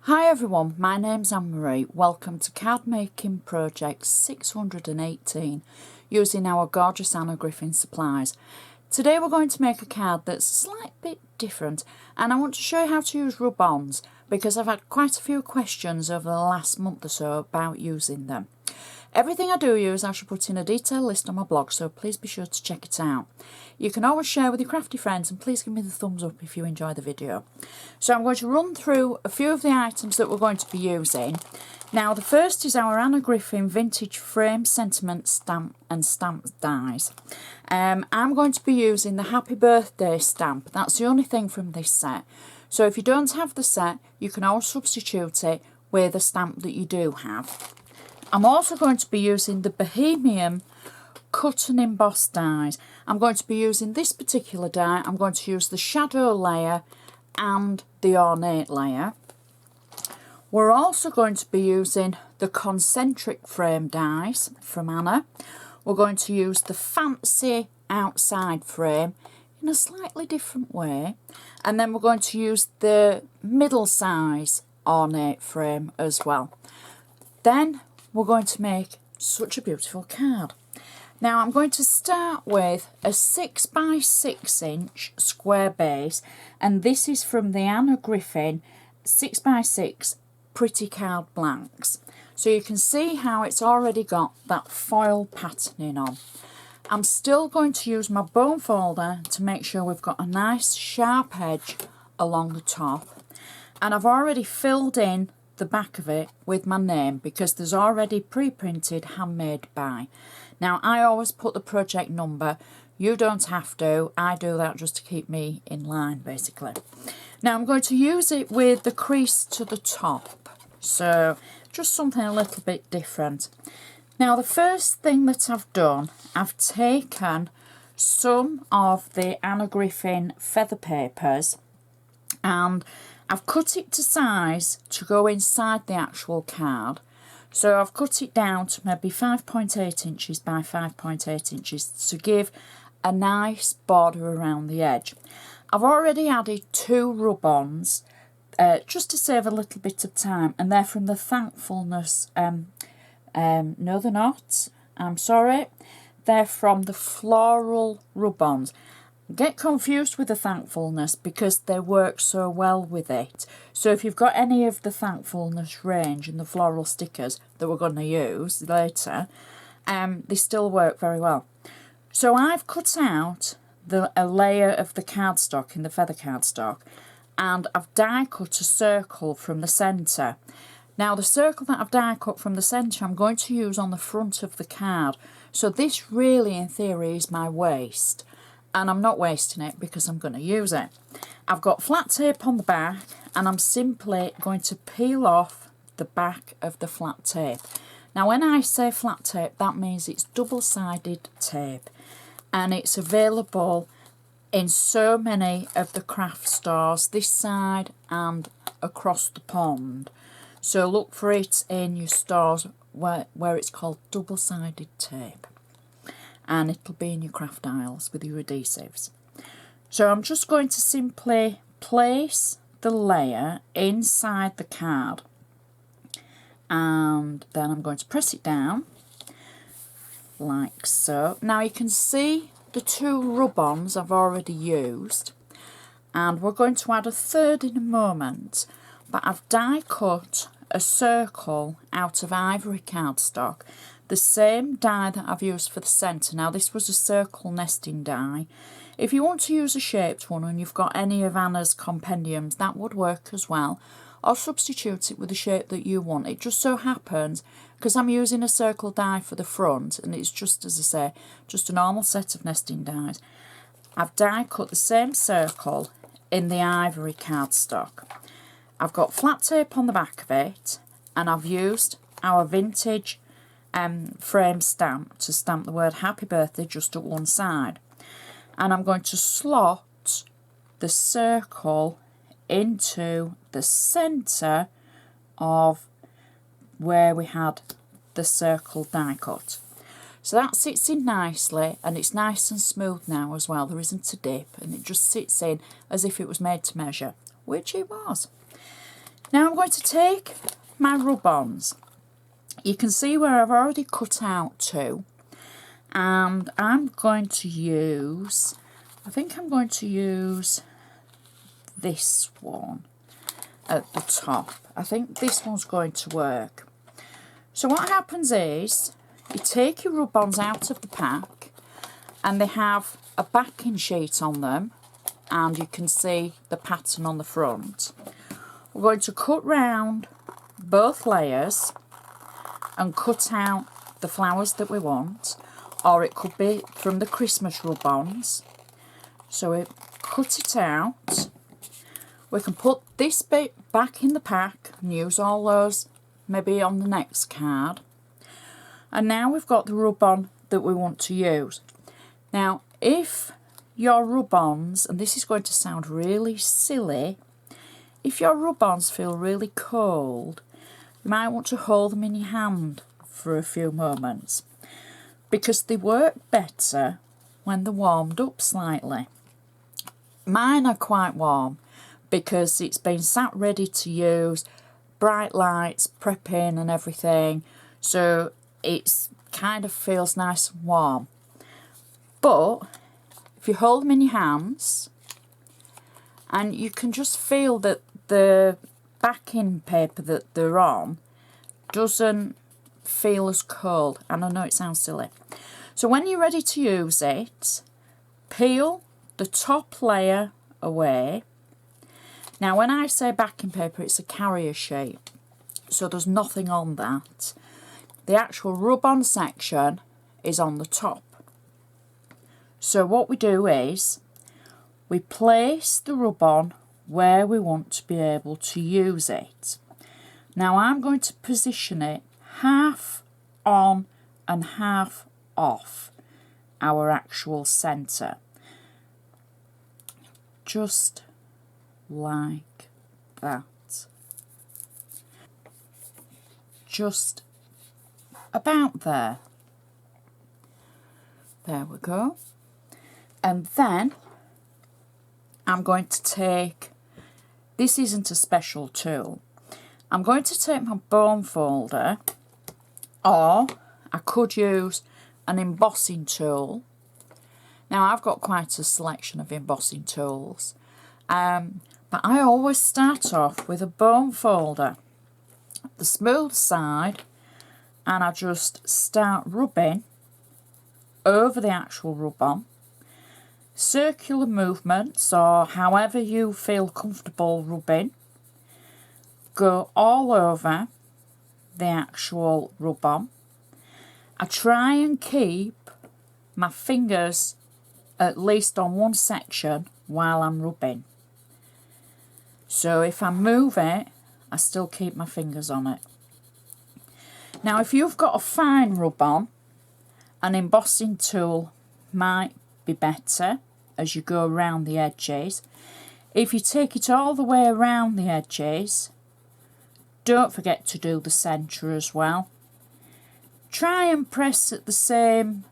Hi everyone, my name's Anne-Marie. Welcome to Card Making Project 618 using our gorgeous Anna Griffin supplies. Today we're going to make a card that's a slight bit different, and I want to show you how to use Rub-Ons because I've had quite a few questions over the last month or so about using them. Everything I do use I shall put in a detailed list on my blog, so please be sure to check it out. You can always share with your crafty friends, and please give me the thumbs up if you enjoy the video. So I'm going to run through a few of the items that we're going to be using. Now the first is our Anna Griffin Vintage Frame Sentiment Stamp and Stamp Dies. I'm going to be using the Happy Birthday stamp. That's the only thing from this set. So if you don't have the set, you can always substitute it with a stamp that you do have. I'm also going to be using the Bohemian Cut and Emboss dies. I'm going to be using this particular die. I'm going to use the shadow layer and the ornate layer. We're also going to be using the concentric frame dies from Anna. We're going to use the fancy outside frame in a slightly different way. And then we're going to use the middle size ornate frame as well. Then we're going to make such a beautiful card. Now I'm going to start with a 6x6" square base, and this is from the Anna Griffin 6x6 Pretty Card Blanks. So you can see how it's already got that foil patterning on. I'm still going to use my bone folder to make sure we've got a nice sharp edge along the top, and I've already filled in the back of it with my name because there's already pre-printed handmade by. Now I always put the project number. You don't have to. I do that just to keep me in line basically. Now I'm going to use it with the crease to the top, so just something a little bit different. Now the first thing that I've done, I've taken some of the Anna Griffin feather papers and I've cut it to size to go inside the actual card. So I've cut it down to maybe 5.8 inches by 5.8 inches to give a nice border around the edge. I've already added 2 rub-ons just to save a little bit of time, and they're from the Thankfulness, no they're not, I'm sorry, they're from the Floral Rub-Ons. Get confused with the Thankfulness because they work so well with it. So if you've got any of the Thankfulness range and the floral stickers that we're going to use later, they still work very well. So I've cut out a layer of the cardstock in the feather cardstock, and I've die cut a circle from the centre. Now the circle that I've die cut from the centre I'm going to use on the front of the card. So this really in theory is my waist. And I'm not wasting it because I'm going to use it. I've got flat tape on the back, and I'm simply going to peel off the back of the flat tape. Now when I say flat tape, that means it's double-sided tape, and it's available in so many of the craft stores this side and across the pond. So look for it in your stores where it's called double-sided tape. And it'll be in your craft aisles with your adhesives. So I'm just going to simply place the layer inside the card, and then I'm going to press it down like so. Now you can see the 2 rub-ons I've already used, and we're going to add a third in a moment, but I've die cut a circle out of ivory cardstock, the same die that I've used for the centre. Now this was a circle nesting die. If you want to use a shaped one and you've got any of Anna's compendiums, that would work as well, or substitute it with the shape that you want. It just so happens, because I'm using a circle die for the front, and it's just, as I say, just a normal set of nesting dies, I've die cut the same circle in the ivory cardstock. I've got flat tape on the back of it, and I've used our vintage frame stamp to stamp the word Happy Birthday just at one side. And I'm going to slot the circle into the centre of where we had the circle die cut. So that sits in nicely, and it's nice and smooth now as well. There isn't a dip, and it just sits in as if it was made to measure, which it was. Now I'm going to take my Rub-Ons. You can see where I've already cut out two, and I'm going to use, I think I'm going to use this one at the top. I think this one's going to work. So what happens is you take your Rub-Ons out of the pack and they have a backing sheet on them, and you can see the pattern on the front. We're going to cut round both layers and cut out the flowers that we want, or it could be from the Christmas Rub-Ons. So we cut it out. We can put this bit back in the pack and use all those maybe on the next card. And now we've got the Rub-On that we want to use. Now if your Rub-Ons, and this is going to sound really silly, if your Rub-Ons feel really cold, you might want to hold them in your hand for a few moments, because they work better when they're warmed up slightly. Mine are quite warm because it's been sat ready to use, bright lights, prepping and everything, so it's kind of feels nice and warm. But if you hold them in your hands, and you can just feel that the backing paper that they're on doesn't feel as cold, and I know it sounds silly. So when you're ready to use it, peel the top layer away. Now when I say backing paper, it's a carrier sheet, so there's nothing on that. The actual Rub-On section is on the top. So what we do is we place the Rub-On where we want to be able to use it. Now I'm going to position it half on and half off our actual centre, just like that, just about there. There we go. And then I'm going to take, this isn't a special tool, I'm going to take my bone folder, or I could use an embossing tool. Now I've got quite a selection of embossing tools, but I always start off with a bone folder, the smooth side, and I just start rubbing over the actual Rub-On. Circular movements, or however you feel comfortable rubbing, go all over the actual Rub-On. I try and keep my fingers at least on one section while I'm rubbing. So if I move it, I still keep my fingers on it. Now if you've got a fine Rub-On, an embossing tool might be better as you go around the edges. If you take it all the way around the edges, don't forget to do the centre as well. Try and press at the same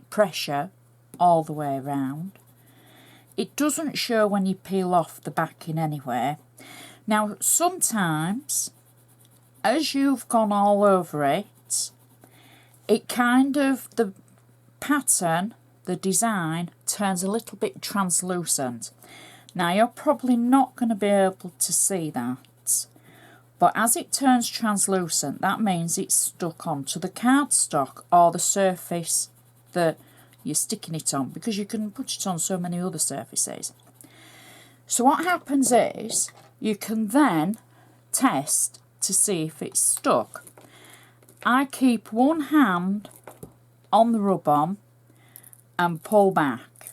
pressure all the way around. It doesn't show when you peel off the backing anywhere. Now sometimes, as you've gone all over it, it kind of, the pattern, the design turns a little bit translucent. Now you're probably not going to be able to see that, but as it turns translucent, that means it's stuck onto the cardstock or the surface that you're sticking it on, because you can put it on so many other surfaces. So what happens is you can then test to see if it's stuck. I keep one hand on the Rub-On and pull back,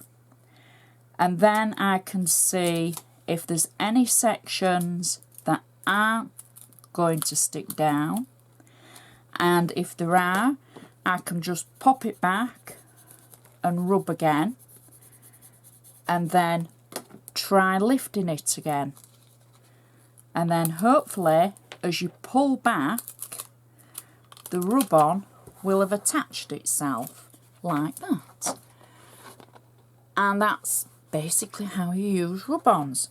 and then I can see if there's any sections that aren't going to stick down, and if there are, I can just pop it back and rub again, and then try lifting it again, and then hopefully as you pull back, the Rub-On will have attached itself like that. And that's basically how you use Rub-Ons.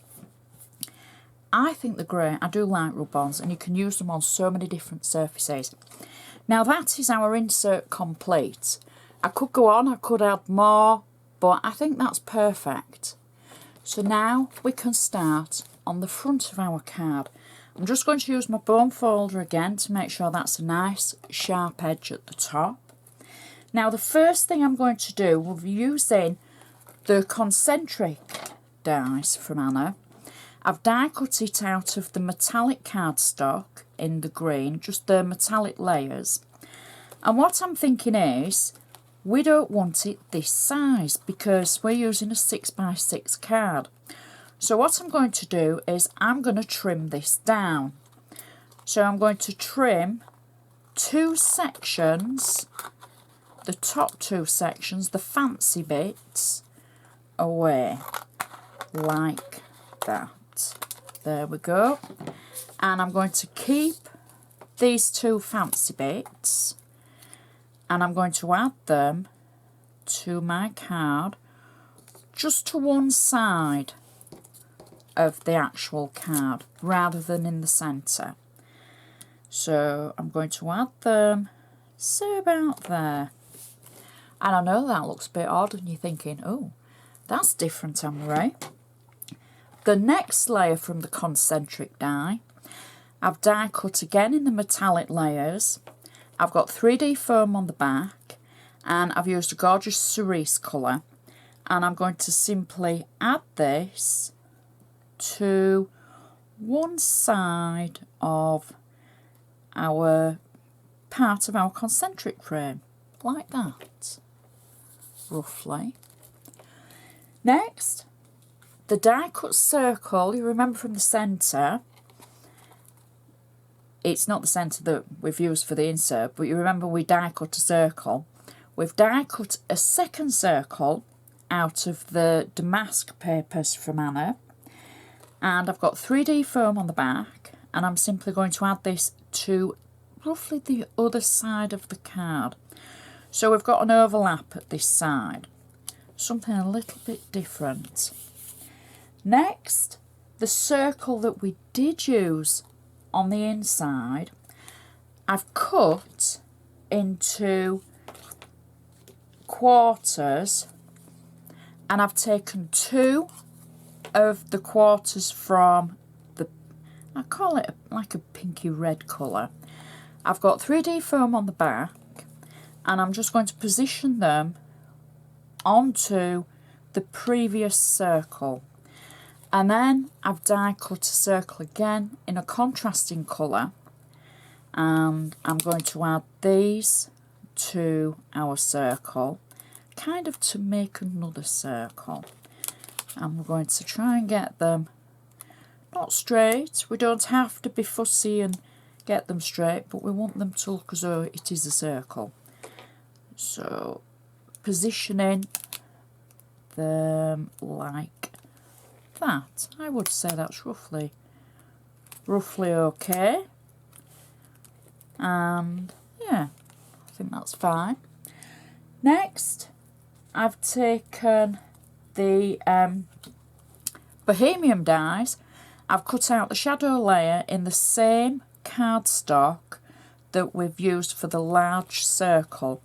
I think they're great. I do like rub-ons, and you can use them on so many different surfaces. Now that is our insert complete. I could go on, I could add more, but I think that's perfect. So now we can start on the front of our card. I'm just going to use my bone folder again to make sure that's a nice sharp edge at the top. Now the first thing I'm going to do, we'll be using the concentric dies from Anna. I've die cut it out of the metallic cardstock in the green, just the metallic layers. And what I'm thinking is, we don't want it this size because we're using a 6x6 card. So what I'm going to do is I'm going to trim this down. So I'm going to trim 2 sections, the top 2 sections, the fancy bits, away like that. There we go. And I'm going to keep these 2 fancy bits and I'm going to add them to my card just to one side of the actual card rather than in the centre. So I'm going to add them, say about there. And I know that looks a bit odd and you're thinking, oh, that's different, Anna. The next layer from the concentric die, I've die cut again in the metallic layers. I've got 3D foam on the back and I've used a gorgeous cerise colour, and I'm going to simply add this to one side of our part of our concentric frame, like that, roughly. Next, the die cut circle, you remember from the centre, it's not the centre that we've used for the insert, but you remember we die cut a circle. We've die cut a second circle out of the damask papers from Anna, and I've got 3D foam on the back, and I'm simply going to add this to roughly the other side of the card. So we've got an overlap at this side, something a little bit different. Next, the circle that we did use on the inside, I've cut into quarters, and I've taken 2 of the quarters from the, I call it like a pinky red colour. I've got 3D foam on the back, and I'm just going to position them onto the previous circle. And then I've die cut a circle again in a contrasting colour, and I'm going to add these to our circle, kind of to make another circle. And we're going to try and get them not straight. We don't have to be fussy and get them straight, but we want them to look as though it is a circle. So positioning them like that. I would say that's roughly okay. And yeah, I think that's fine. Next, I've taken the Bohemian dies. I've cut out the shadow layer in the same cardstock that we've used for the large circle.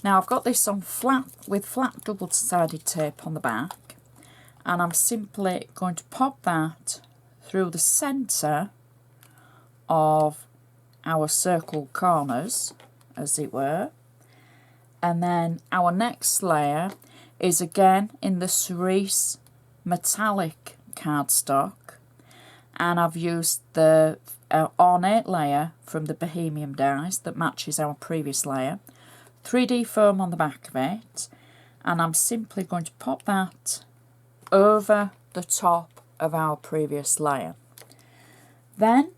Now I've got this on flat with flat double-sided tape on the back, and I'm simply going to pop that through the centre of our circle corners, as it were. And then our next layer is again in the cerise metallic cardstock, and I've used the ornate layer from the Bohemian dies that matches our previous layer, 3D foam on the back of it, and I'm simply going to pop that over the top of our previous layer. Then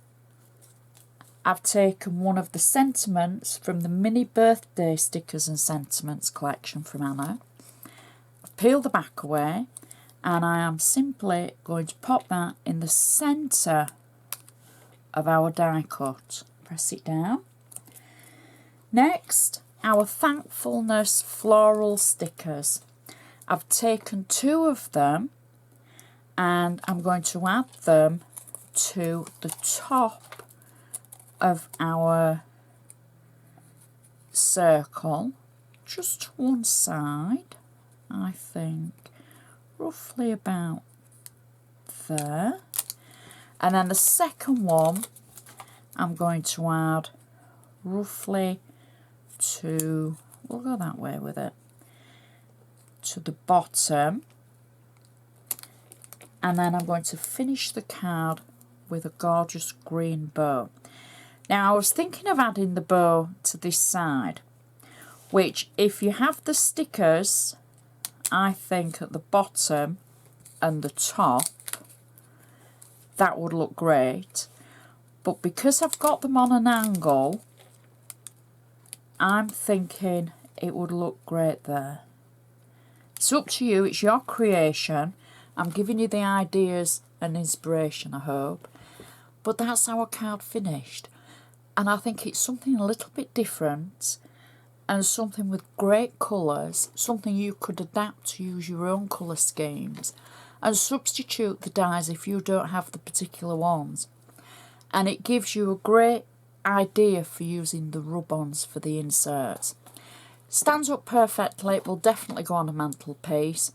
I've taken one of the sentiments from the mini birthday stickers and sentiments collection from Anna. I've peeled the back away, and I am simply going to pop that in the centre of our die cut. Press it down. Next, our thankfulness floral stickers. I've taken 2 of them, and I'm going to add them to the top of our circle, just one side, I think roughly about there. And then the second one I'm going to add roughly to, we'll go that way with it, to the bottom. And then I'm going to finish the card with a gorgeous green bow. Now I was thinking of adding the bow to this side, which if you have the stickers, I think at the bottom and the top, that would look great. But because I've got them on an angle, I'm thinking it would look great there. It's up to you, it's your creation. I'm giving you the ideas and inspiration, I hope. But that's our card finished. And I think it's something a little bit different and something with great colours, something you could adapt to use your own colour schemes and substitute the dies if you don't have the particular ones. And it gives you a great idea for using the rub-ons for the inserts. Stands up perfectly, it will definitely go on a mantelpiece.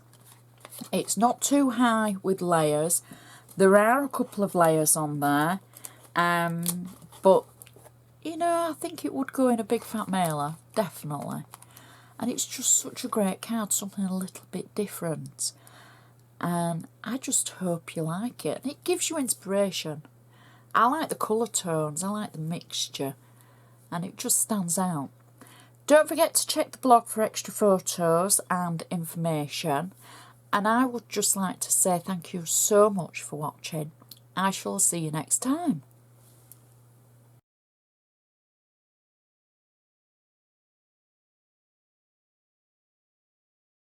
It's not too high with layers. There are a couple of layers on there, but you know, I think it would go in a big fat mailer, definitely. And it's just such a great card, something a little bit different. And I just hope you like it. And it gives you inspiration. I like the colour tones, I like the mixture, and it just stands out. Don't forget to check the blog for extra photos and information. And I would just like to say thank you so much for watching. I shall see you next time.